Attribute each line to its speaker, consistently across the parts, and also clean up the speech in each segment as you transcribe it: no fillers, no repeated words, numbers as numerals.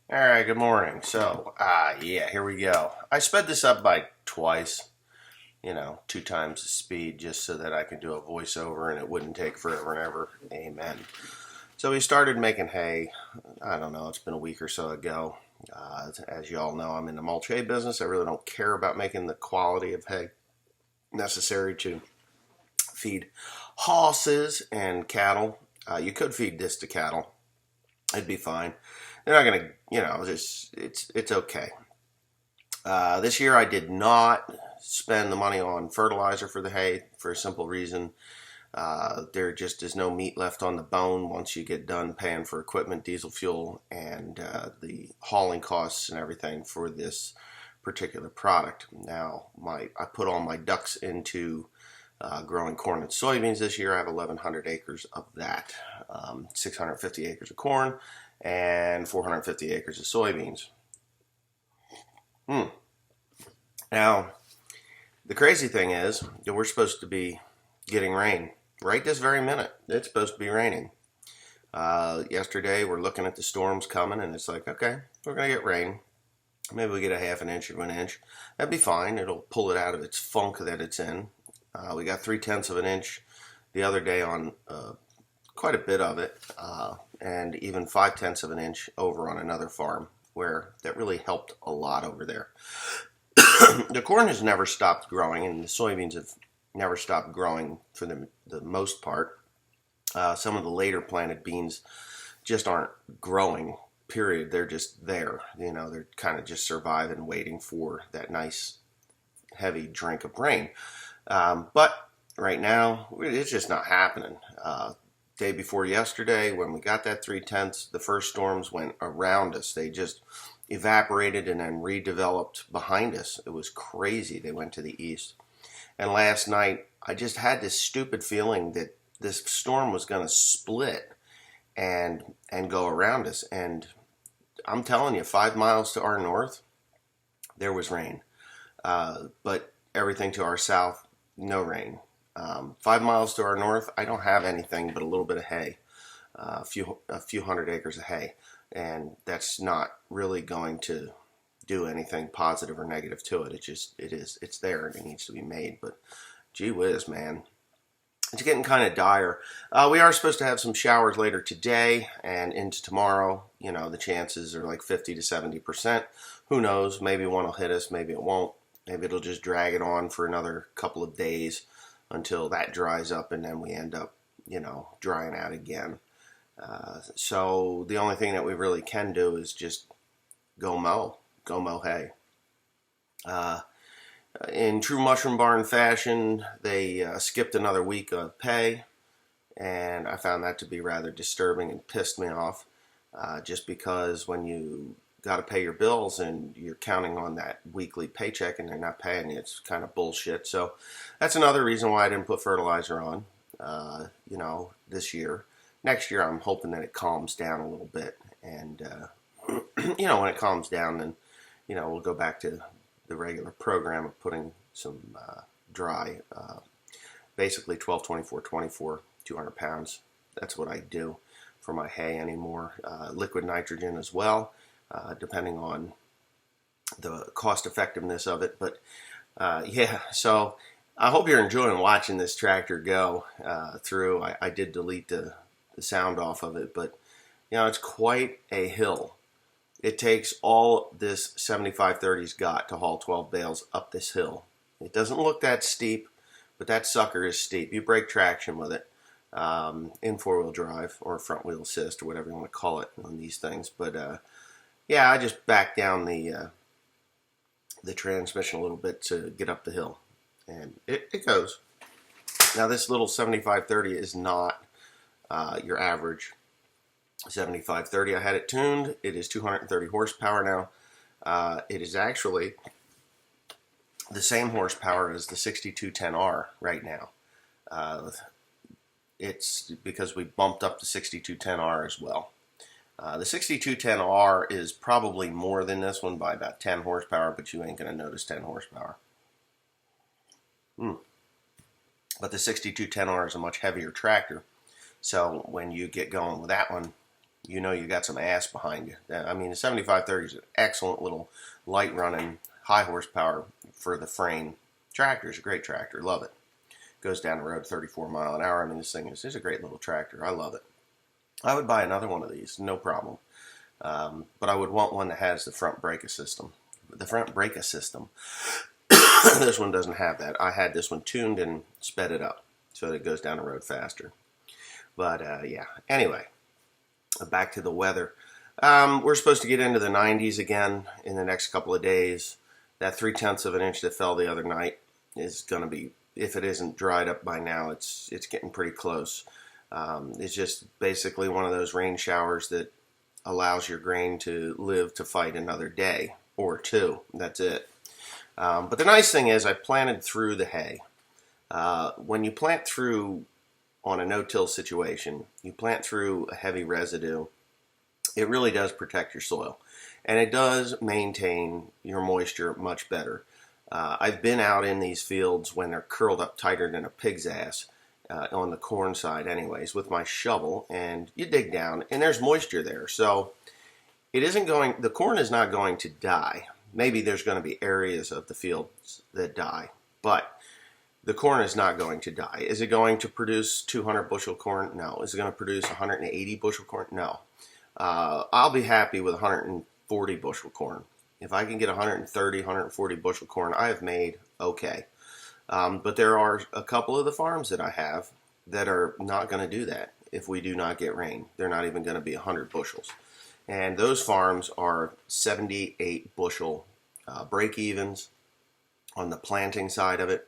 Speaker 1: All right, good morning. So, yeah, here we go. I sped this up by twice, two times the speed, just so that I could do a voiceover and it wouldn't take forever and ever. Amen. So we started making hay. I don't know, it's been a week or so ago. As you all know, I'm in the mulch hay business. I really don't care about making the quality of hay necessary to feed horses and cattle. You could feed this to cattle. It'd be fine. They're not gonna, it's okay. This year I did not spend the money on fertilizer for the hay for a simple reason. There just is no meat left on the bone once you get done paying for equipment, diesel fuel, and the hauling costs and everything for this particular product. Now, I put all my ducks into growing corn and soybeans this year. I have 1,100 acres of that, 650 acres of corn, and 450 acres of soybeans. Now, the crazy thing is that we're supposed to be getting rain right this very minute. It's supposed to be raining. Yesterday, we're looking at the storms coming, and it's like, okay, we're going to get rain. Maybe we get a half an inch or an inch. That'd be fine. It'll pull it out of its funk that it's in. We got 3/10 of an inch the other day on quite a bit of it, and even 5/10 of an inch over on another farm where that really helped a lot over there. The corn has never stopped growing, and the soybeans have never stopped growing for the most part. Some of the later planted beans just aren't growing, period. They're just there. They're kind of just surviving, waiting for that nice, heavy drink of rain. But right now, it's just not happening. Day before yesterday, when we got that 3/10, the first storms went around us. They just evaporated and then redeveloped behind us. It was crazy. They went to the east. And last night, I just had this stupid feeling that this storm was going to split and go around us. And I'm telling you, 5 miles to our north, there was rain. But everything to our south, no rain. 5 miles to our north, I don't have anything but a little bit of hay, a few hundred acres of hay, and that's not really going to do anything positive or negative to it. It's there and it needs to be made. But gee whiz, man, it's getting kind of dire. We are supposed to have some showers later today and into tomorrow. The chances are like 50 to 70%. Who knows? Maybe one will hit us, maybe it won't. Maybe it'll just drag it on for another couple of days until that dries up, and then we end up, drying out again. So the only thing that we really can do is just go mow hay. In true mushroom barn fashion, they skipped another week of pay, and I found that to be rather disturbing and pissed me off, just because when you got to pay your bills and you're counting on that weekly paycheck and they're not paying you, it's kind of bullshit. So that's another reason why I didn't put fertilizer on, this year. Next year, I'm hoping that it calms down a little bit. And, when it calms down, then, we'll go back to the regular program of putting some dry, basically 12, 24, 24, 200 pounds. That's what I do for my hay anymore. Liquid nitrogen as well. Depending on the cost effectiveness of it. But so I hope you're enjoying watching this tractor go through. I did delete the sound off of it, but it's quite a hill. It takes all this 75/30's got to haul 12 bales up this hill. It doesn't look that steep, but that sucker is steep. You break traction with it in four-wheel drive or front-wheel assist or whatever you want to call it on these things. But yeah, I just backed down the transmission a little bit to get up the hill, and it goes. Now, this little 75/30 is not your average 75/30. I had it tuned. It is 230 horsepower now. It is actually the same horsepower as the 6210R right now. It's because we bumped up the 6210R as well. The 6210R is probably more than this one by about 10 horsepower, but you ain't going to notice 10 horsepower. But the 6210R is a much heavier tractor, so when you get going with that one, you know you got some ass behind you. I mean, the 7530 is an excellent little light running, high horsepower for the frame tractor. It's a great tractor. Love it. Goes down the road 34 mile an hour. I mean, this thing is a great little tractor. I love it. I would buy another one of these, no problem. But I would want one that has the front brake system. The front brake system. This one doesn't have that. I had this one tuned and sped it up so that it goes down the road faster. But yeah, anyway, back to the weather. We're supposed to get into the 90s again in the next couple of days. That 0.3 of an inch that fell the other night is going to be, if it isn't dried up by now, it's getting pretty close. It's just basically one of those rain showers that allows your grain to live to fight another day or two. That's it. But the nice thing is I planted through the hay. When you plant through on a no-till situation, you plant through a heavy residue, it really does protect your soil. And it does maintain your moisture much better. I've been out in these fields when they're curled up tighter than a pig's ass, on the corn side anyways, with my shovel, and you dig down, and there's moisture there. So the corn is not going to die. Maybe there's going to be areas of the fields that die, but the corn is not going to die. Is it going to produce 200 bushel corn? No. Is it going to produce 180 bushel corn? No. I'll be happy with 140 bushel corn. If I can get 130, 140 bushel corn, I have made okay. But there are a couple of the farms that I have that are not going to do that if we do not get rain. They're not even going to be 100 bushels. And those farms are 78 bushel break-evens on the planting side of it.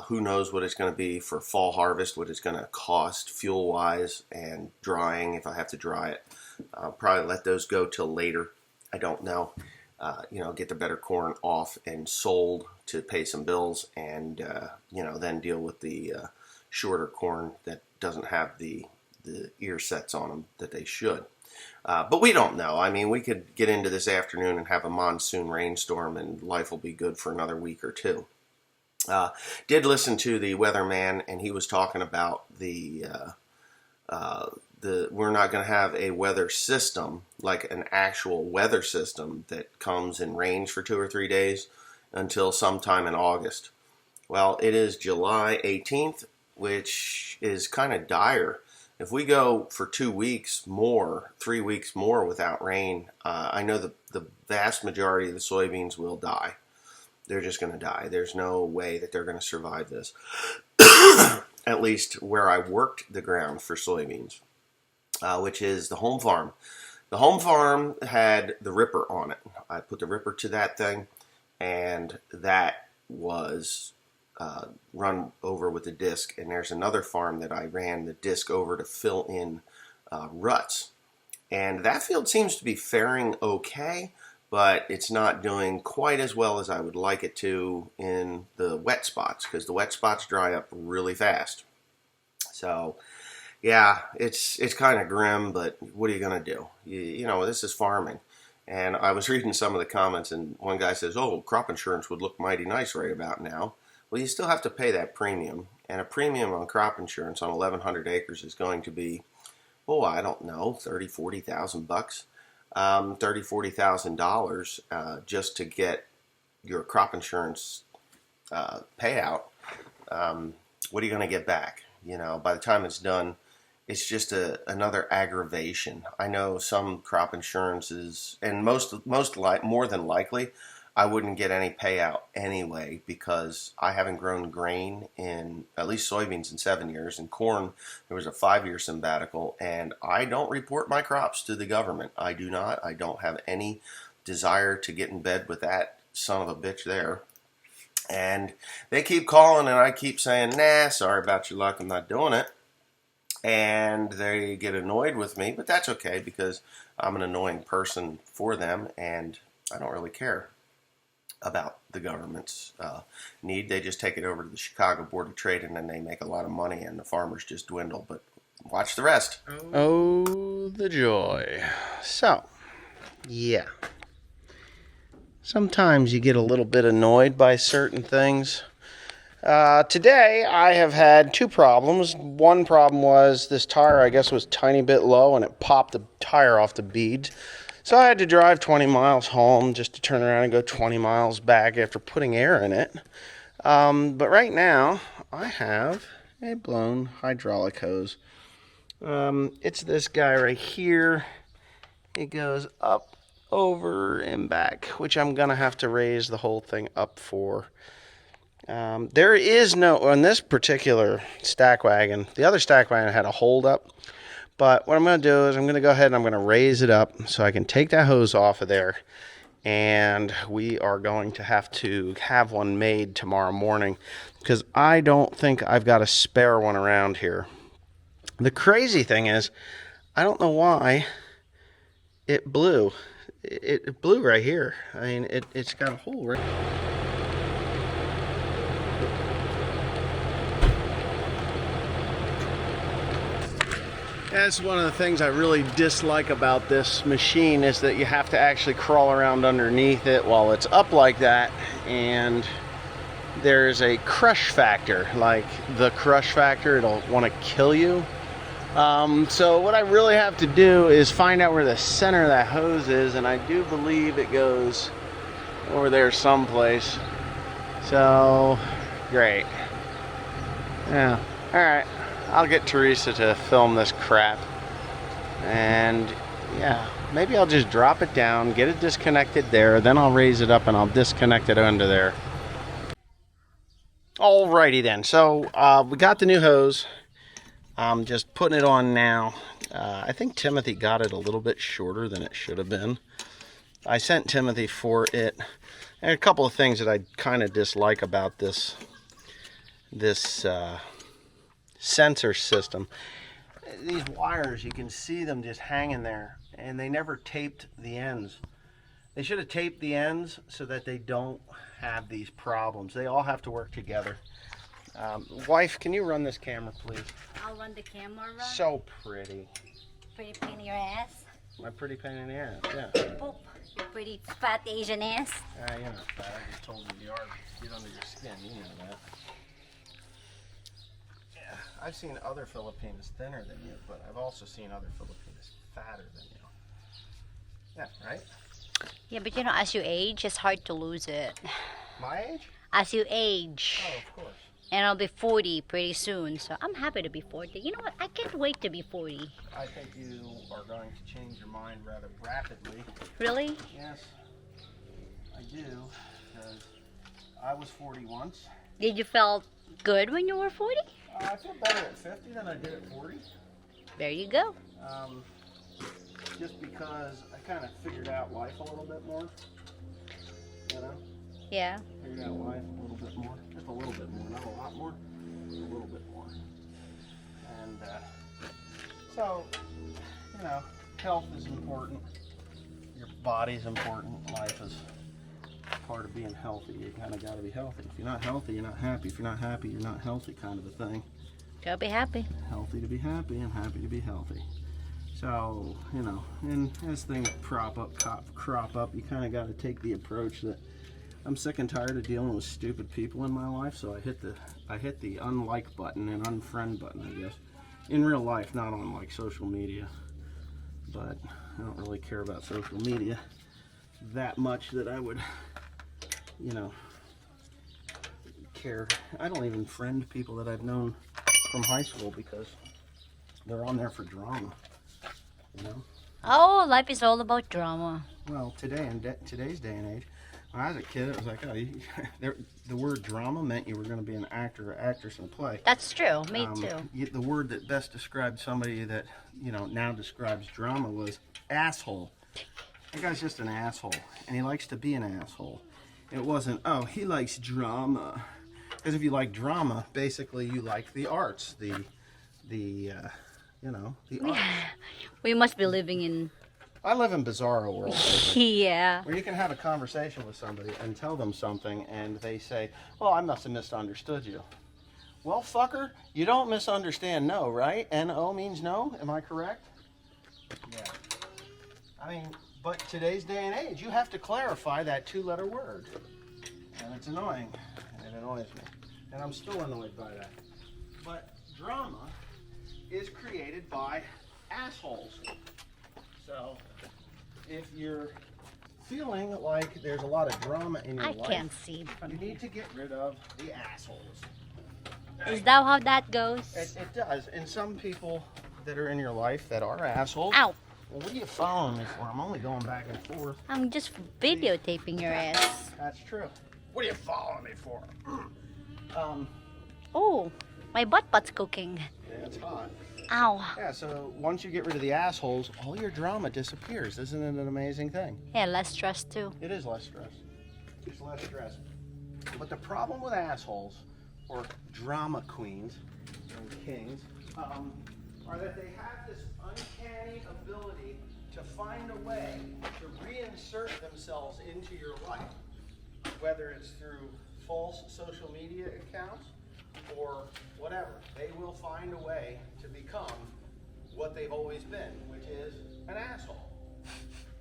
Speaker 1: Who knows what it's going to be for fall harvest, what it's going to cost fuel-wise and drying if I have to dry it. I'll probably let those go till later. I don't know. Get the better corn off and sold to pay some bills and, then deal with the shorter corn that doesn't have the ear sets on them that they should. But we don't know. I mean, we could get into this afternoon and have a monsoon rainstorm and life will be good for another week or two. Did listen to the weatherman, and he was talking about we're not going to have a weather system, like an actual weather system that comes and rains for 2 or 3 days until sometime in August. Well, it is July 18th, which is kind of dire. If we go for 2 weeks more, 3 weeks more without rain, I know the vast majority of the soybeans will die. They're just going to die. There's no way that they're going to survive this. At least where I worked the ground for soybeans, which is the home farm. The home farm had the ripper on it. I put the ripper to that thing, and that was run over with the disc. And there's another farm that I ran the disc over to fill in ruts. And that field seems to be faring okay, but it's not doing quite as well as I would like it to in the wet spots, because the wet spots dry up really fast. So, yeah, it's kind of grim, but what are you going to do? This is farming. And I was reading some of the comments, and one guy says, oh, crop insurance would look mighty nice right about now. Well, you still have to pay that premium, and a premium on crop insurance on 1,100 acres is going to be, I don't know, $30,000-$40,000. $30,000-$40,000 just to get your crop insurance payout. What are you going to get back? By the time it's done, it's just another aggravation. I know some crop insurances, and more than likely, I wouldn't get any payout anyway, because I haven't grown grain in, at least soybeans, in 7 years. In corn, there was a 5-year sabbatical, and I don't report my crops to the government. I do not. I don't have any desire to get in bed with that son of a bitch there. And they keep calling, and I keep saying, nah, sorry about your luck, I'm not doing it. And they get annoyed with me, but that's okay, because I'm an annoying person for them, and I don't really care about the government's need. They just take it over to the Chicago Board of Trade, and then they make a lot of money, and the farmers just dwindle. But watch the rest.
Speaker 2: Oh, the joy. So, yeah. Sometimes you get a little bit annoyed by certain things. Today I have had two problems. One problem was this tire, I guess, was a tiny bit low and it popped the tire off the beads. So I had to drive 20 miles home just to turn around and go 20 miles back after putting air in it. But right now I have a blown hydraulic hose. It's this guy right here. It goes up, over, and back, which I'm going to have to raise the whole thing up for. There is no, on this particular stack wagon, the other stack wagon had a hold up, but what I'm going to do is I'm going to go ahead and I'm going to raise it up so I can take that hose off of there, and we are going to have one made tomorrow morning because I don't think I've got a spare one around here. The crazy thing is, I don't know why it blew. It blew right here. I mean, it's got a hole right. That's one of the things I really dislike about this machine is that you have to actually crawl around underneath it while it's up like that, and there's a crush factor, like the crush factor, it'll want to kill you. So what I really have to do is find out where the center of that hose is, and I do believe it goes over there someplace. So, great. Yeah, alright. I'll get Teresa to film this crap, and yeah, maybe I'll just drop it down, get it disconnected there, then I'll raise it up and I'll disconnect it under there. Alrighty then, so we got the new hose. I'm just putting it on now. I think Timothy got it a little bit shorter than it should have been. I sent Timothy for it, and a couple of things that I kind of dislike about this sensor system. These wires, you can see them just hanging there, and they never taped the ends. They should have taped the ends so that they don't have these problems. They all have to work together. Wife, can you run this camera, please?
Speaker 3: I'll run the camera.
Speaker 2: So pretty.
Speaker 3: Pretty pain in your ass.
Speaker 2: My pretty pain in the ass, yeah.
Speaker 3: Poop. Your pretty fat Asian ass.
Speaker 2: You're not fat. I just told you are. Get under your skin. You know that. Yeah, I've seen other Filipinos thinner than you, but I've also seen other Filipinos fatter than you. Yeah, right?
Speaker 3: Yeah, but you know, as you age, it's hard to lose it.
Speaker 2: My age?
Speaker 3: As you age.
Speaker 2: Oh, of course.
Speaker 3: And I'll be 40 pretty soon, so I'm happy to be 40. You know what? I can't wait to be 40.
Speaker 2: I think you are going to change your mind rather rapidly.
Speaker 3: Really?
Speaker 2: Yes, I do, because I was 40 once.
Speaker 3: Did you feel good when you were 40?
Speaker 2: I feel better at 50 than I did at 40.
Speaker 3: There you go.
Speaker 2: Just because I kind of figured out life a little bit more, you know?
Speaker 3: Yeah.
Speaker 2: Figured out life a little bit more. Just a little bit more, not a lot more, just a little bit more. And so, you know, health is important. Your body's important. Life is part of being healthy. You kind of got to be healthy. If you're not healthy, you're not happy. If you're not happy, you're not healthy, kind of a thing.
Speaker 3: Gotta be happy.
Speaker 2: Healthy to be happy and happy to be healthy. So, you know, and as things crop up, you kind of got to take the approach that I'm sick and tired of dealing with stupid people in my life, so I hit the unlike button and unfriend button, I guess. In real life, not on like social media. But I don't really care about social media that much that I would, you know, care. I don't even friend people that I've known from high school because they're on there for drama, you know?
Speaker 3: Oh, life is all about drama.
Speaker 2: Well, today's day and age, when I was a kid, it was like, oh, the word drama meant you were going to be an actor or actress in a play.
Speaker 3: That's true. Me too.
Speaker 2: The word that best described somebody that, you know, now describes drama was asshole. That guy's just an asshole, and he likes to be an asshole. It wasn't, oh, he likes drama. Because if you like drama, basically you like the arts, the arts.
Speaker 3: We must be living in...
Speaker 2: I live in bizarro world.
Speaker 3: Yeah.
Speaker 2: Where you can have a conversation with somebody and tell them something, and they say, well, I must have misunderstood you. Well, fucker, you don't misunderstand no, right? N-O means no, am I correct? Yeah. I mean, but today's day and age, you have to clarify that two-letter word. And it's annoying. It annoys me. and I'm still annoyed by that. But drama is created by assholes. So if you're feeling like there's a lot of drama in your
Speaker 3: I
Speaker 2: life,
Speaker 3: can't see from
Speaker 2: you
Speaker 3: here.
Speaker 2: need to get rid of the assholes.
Speaker 3: Is that how that goes?
Speaker 2: It does. And some people that are in your life that are assholes.
Speaker 3: Ow!
Speaker 2: Well, what are you following me for? I'm only going back and forth.
Speaker 3: I'm just videotaping your ass.
Speaker 2: That's true. What are you following me for?
Speaker 3: Oh, my butt's cooking.
Speaker 2: Yeah, it's hot.
Speaker 3: Ow.
Speaker 2: Yeah, so once you get rid of the assholes, all your drama disappears. Isn't it an amazing thing?
Speaker 3: Yeah, less stress too.
Speaker 2: It is less stress. It's less stress. But the problem with assholes, or drama queens and kings, are that they have this uncanny ability to find a way to reinsert themselves into your life, whether it's through false social media accounts or whatever. They will find a way to become what they've always been, which is an asshole.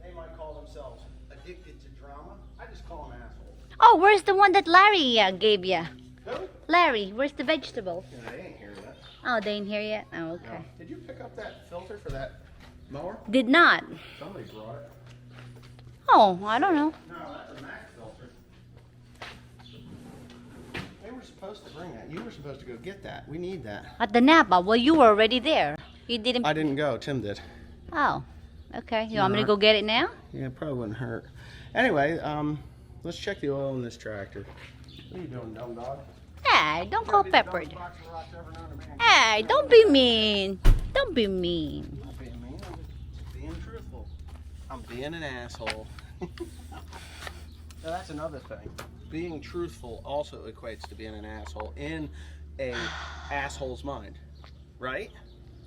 Speaker 2: They might call themselves addicted to drama. I just call them assholes.
Speaker 3: Oh, where's the one that Larry gave you?
Speaker 2: Who?
Speaker 3: Larry, where's the vegetables?
Speaker 2: Yeah, they ain't here yet.
Speaker 3: Oh, they ain't here yet? Oh, okay.
Speaker 2: No. Did you pick up that filter for that mower?
Speaker 3: Did not.
Speaker 2: Somebody brought it.
Speaker 3: Oh, I don't know.
Speaker 2: No, that's a Mac filter. They were supposed to bring that. You were supposed to go get that. We need that.
Speaker 3: At the Napa. Well, you were already there. You didn't.
Speaker 2: I didn't go. Tim did.
Speaker 3: Oh, okay. You want me to go get it now?
Speaker 2: Yeah, it probably wouldn't hurt. Anyway, let's check the oil in this tractor. What are you doing, dumb dog?
Speaker 3: Hey, don't call Peppered. Hey, don't be mean. Don't be mean.
Speaker 2: I'm not being mean. I'm just being truthful. I'm being an asshole. Now, that's another thing. Being truthful also equates to being an asshole in a asshole's mind, right?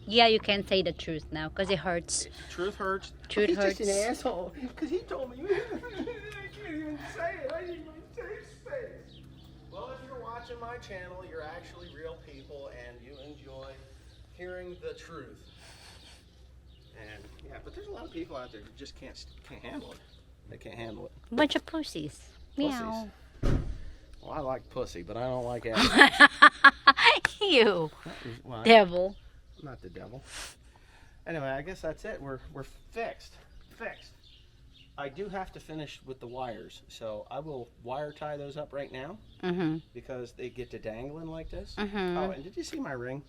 Speaker 3: Yeah, you can't say the truth now because it hurts.
Speaker 2: Truth hurts.
Speaker 3: Truth
Speaker 2: He's
Speaker 3: hurts.
Speaker 2: just an asshole because he told me. I can't even say it. I need my safe space. Well, if you're watching my channel, you're actually real people and you enjoy hearing the truth. And yeah, but there's a lot of people out there who just can't handle it. They can't handle it.
Speaker 3: Bunch of pussies. Meow.
Speaker 2: Well, I like pussy, but I don't like assholes.
Speaker 3: You,
Speaker 2: Why?
Speaker 3: devil.
Speaker 2: Not the devil. Anyway, I guess that's it. We're fixed. Fixed. I do have to finish with the wires, so I will wire tie those up right now because they get to dangling like this. Oh, and did you see my ring?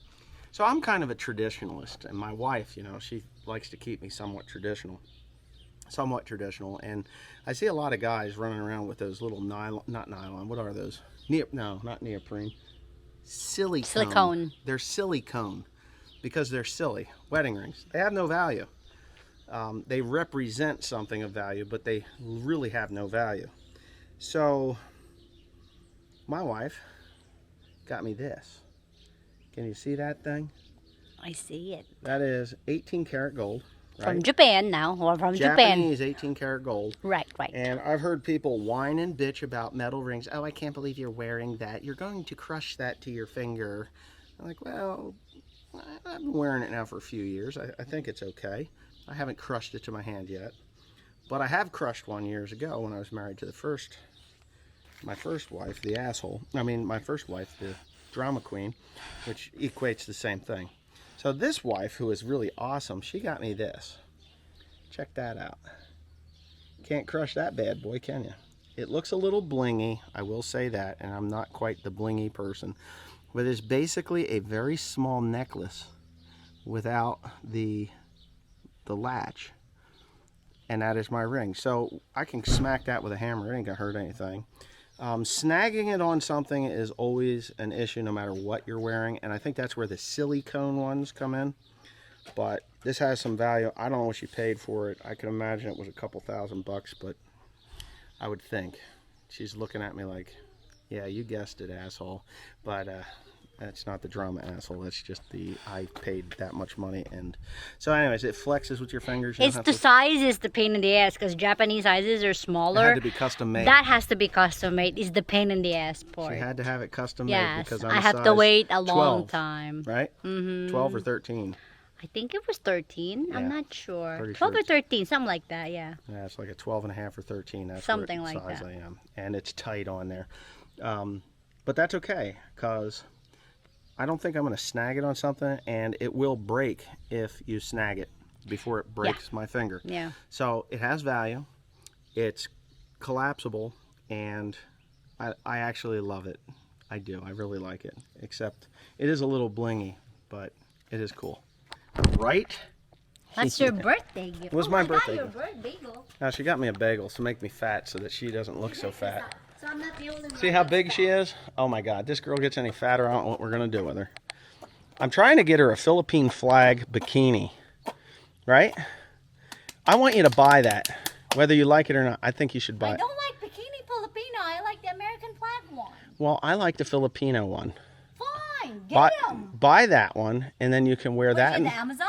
Speaker 2: So I'm kind of a traditionalist, and my wife, you know, she likes to keep me somewhat traditional, and I see a lot of guys running around with those little not nylon, what are those? No, not neoprene. Silicone. They're silicone because they're silly. Wedding rings. They have no value. They represent something of value, but they really have no value. So my wife got me this. Can you see that thing?
Speaker 3: I see it.
Speaker 2: That is 18 karat gold. Right?
Speaker 3: From Japan now, or from
Speaker 2: Japanese 18 karat gold.
Speaker 3: Right.
Speaker 2: And I've heard people whine and bitch about metal rings. Oh, I can't believe you're wearing that. You're going to crush that to your finger. I'm like, well, I've been wearing it now for a few years. I think it's okay. I haven't crushed it to my hand yet. But I have crushed one years ago when I was married to my first wife, the asshole. I mean, my first wife, the drama queen, which equates the same thing. So this wife, who is really awesome, she got me this. Check that out. Can't crush that bad boy, can you? It looks a little blingy, I will say that, and I'm not quite the blingy person. But it's basically a very small necklace without the latch. And that is my ring. So I can smack that with a hammer. It ain't gonna hurt anything. Snagging it on something is always an issue no matter what you're wearing. And I think that's where the silicone ones come in. But this has some value. I don't know what she paid for it. I can imagine it was a couple $1,000, but I would think. She's looking at me like, yeah, you guessed it, asshole. But that's not the drama asshole. That's just I paid that much money. And so anyways, it flexes with your fingers.
Speaker 3: It's the size is the pain in the ass because Japanese sizes are smaller.
Speaker 2: It had to be custom made.
Speaker 3: That has to be custom made. Is the pain in the ass part.
Speaker 2: She had to have it custom made
Speaker 3: Yes,
Speaker 2: because I'm
Speaker 3: I
Speaker 2: a
Speaker 3: have to
Speaker 2: size
Speaker 3: wait a long
Speaker 2: 12,
Speaker 3: time.
Speaker 2: Right? 12 or 13.
Speaker 3: I think it was 13.
Speaker 2: Yeah,
Speaker 3: I'm not sure.
Speaker 2: pretty
Speaker 3: 12
Speaker 2: sure
Speaker 3: or 13, something like that, yeah.
Speaker 2: Yeah, it's like a 12 and a half or 13. That's
Speaker 3: Something
Speaker 2: what
Speaker 3: like
Speaker 2: size
Speaker 3: that.
Speaker 2: I am. And it's tight on there. But that's okay, because I don't think I'm going to snag it on something, and it will break if you snag it before it breaks my finger.
Speaker 3: Yeah.
Speaker 2: So it has value. It's collapsible, and I actually love it. I do. I really like it. Except it is a little blingy, but it is cool. Right?
Speaker 3: That's your birthday gift.
Speaker 2: It was my birthday
Speaker 3: Your
Speaker 2: gift.
Speaker 3: bagel.
Speaker 2: Now, she got me a bagel to make me fat so that she doesn't look so fat.
Speaker 3: So I'm not the only one.
Speaker 2: See how big she is? Oh my God, this girl gets any fatter, I don't know what we're gonna do with her. I'm trying to get her a Philippine flag bikini, right? I want you to buy that, whether you like it or not. I think you should buy
Speaker 3: I
Speaker 2: it.
Speaker 3: don't like bikini Filipino. I like the American flag one.
Speaker 2: Well, I like the Filipino one.
Speaker 3: Fine, get him.
Speaker 2: Buy that one, and then you can wear
Speaker 3: Was
Speaker 2: that.
Speaker 3: it Amazon?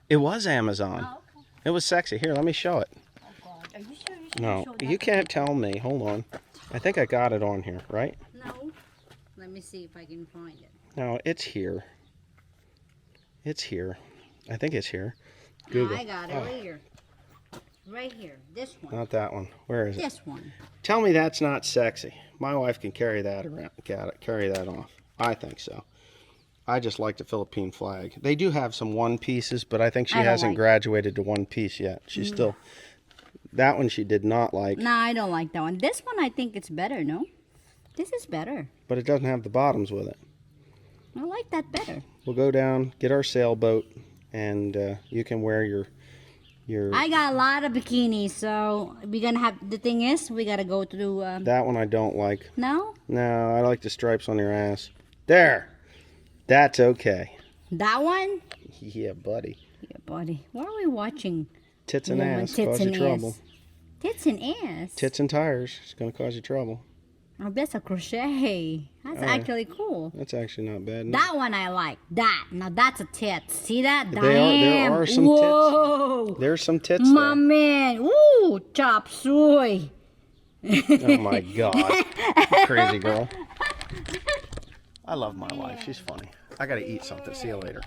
Speaker 2: It was Amazon.
Speaker 3: Oh, okay.
Speaker 2: It was sexy. Here, let me show it.
Speaker 3: Oh God, are you sure?
Speaker 2: No, you can't tell me. Hold on. I think I got it on here, right?
Speaker 3: No. Let me see if I can find it.
Speaker 2: No, it's here. It's here. I think it's here.
Speaker 3: No,
Speaker 2: Google.
Speaker 3: I got it right here. Right here. This one.
Speaker 2: Not that one. Where is it?
Speaker 3: This one.
Speaker 2: Tell me that's not sexy. My wife can carry that around, carry that off. I think so. I just like the Philippine flag. They do have some one pieces, but I think she
Speaker 3: I don't
Speaker 2: hasn't
Speaker 3: like it.
Speaker 2: graduated to one piece yet. She's still. That one she did not like,
Speaker 3: No, I don't like that one. This one I think it's better, no? This is better.
Speaker 2: but it doesn't have the bottoms with it.
Speaker 3: I like that better.
Speaker 2: We'll go down, get our sailboat, and you can wear your.
Speaker 3: I got a lot of bikinis, so we're gonna have. The thing is, we gotta go to.
Speaker 2: That one I don't like.
Speaker 3: No,
Speaker 2: No, I like the stripes on your ass. There. That's okay.
Speaker 3: that one.
Speaker 2: Yeah, buddy.
Speaker 3: Yeah, buddy. What are we watching?
Speaker 2: Tits and
Speaker 3: Woman,
Speaker 2: ass
Speaker 3: tits
Speaker 2: cause you
Speaker 3: and
Speaker 2: trouble.
Speaker 3: ass. Tits and ass.
Speaker 2: Tits and tires. It's gonna cause you trouble.
Speaker 3: Oh, that's a crochet. That's actually cool.
Speaker 2: That's actually not bad.
Speaker 3: That one I like. That. Now that's a tit. See that?
Speaker 2: There are some
Speaker 3: Whoa.
Speaker 2: tits. There's some tits
Speaker 3: My
Speaker 2: there.
Speaker 3: man. Ooh, chop suey.
Speaker 2: Oh my God. Crazy girl. I love my wife. She's funny. I gotta eat something. See you later.